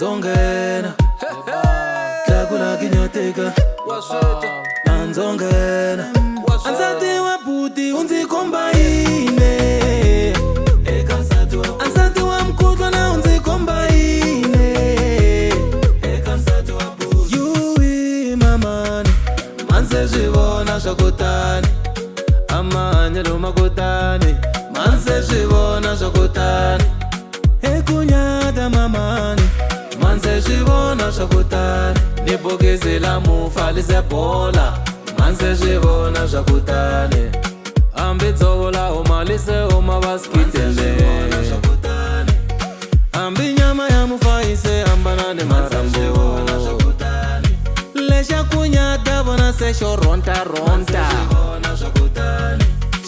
Manzongena Tlakula kinyateka Manzongena Ansati wa puti unzi kombaine Ansati wa mkutwa na unzi kombaine Yui mamani Manse shivona shakutani Amanyelo makutani Manse shivona shakutani Ekunyata mamani Manse shivona shakutani Nibogeze la mufa lisebola Manse shivona shakutani Ambitsola umalise umabaskitele Ambi nyama ya mufa ise ambanane marambo Lesha kunyata bona sesho ronta ronta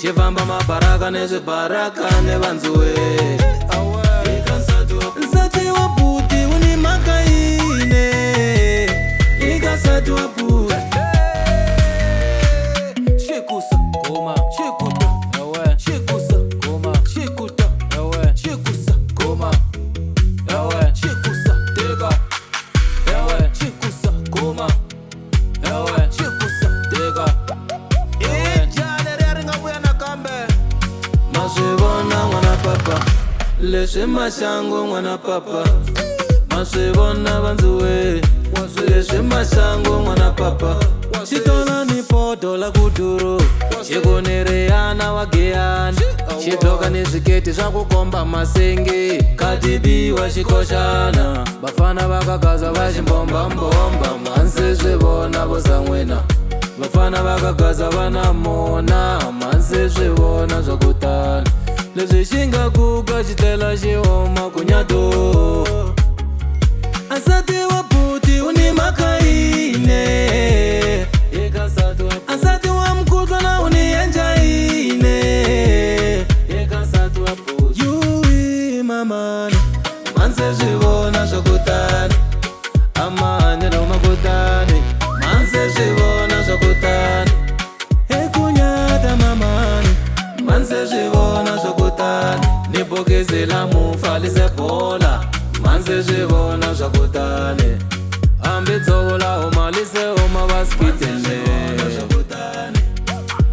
Shivamba mabaraka nezibaraka nebanzuwe Nsati wa puti uni makaine Ikasati wa puti Shikusa Koma Shikuta Ewe Shikusa Koma Shikuta Ewe Shikusa Koma Ewe Shikusa Tega Ewe Shikusa Koma Ewe Shikusa Tega Masivona mwana papa Leshe mashango mwana papa Masivona banzuwe Leshe mashango mwana papa Chitola ni poto la kuduro Chikonereana wageani Chitoka ni ziketi za kukomba masenge Katibi wa shikoshana Bafana bakakaza bashimbomba mbomba Manse shivona bosamwena Bafana bakakaza banamona Manse shivona zokutani Leswi shinga kuka chitela shioma kunyato Ansati wa puti uni makaine Ansati wa mkutwa na uni enjaine Yui mamani Manse shivona shakutani Amanyelo makutani Manse shivona shakutani Ekunyata mamani Manse shivona shakutani Nibogeze la mufa lisebola Manse shivona shakutani Ambitsola umalise umabaskitele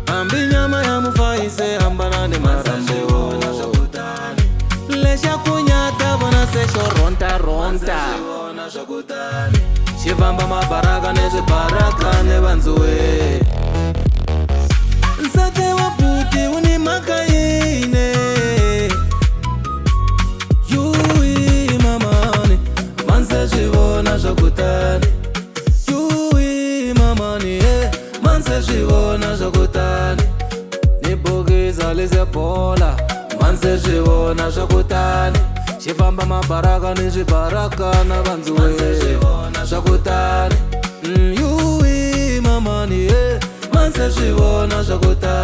Ambi nyama ya mufa ise ambanane marambo Lesha kunyata bona sesho ronta ronta Shivamba mabaraka nezibaraka nebanzuwe Nsati wa puti uni makaine Yui mamani Manse shivona shakutani Yui mamani Manse shivona shakutani Nibogeza lisebola Manse shivona shakutani Shivamba mabaraka nezibaraka nabanzuwe Shakutani Yui mamani Manse shivona shakutani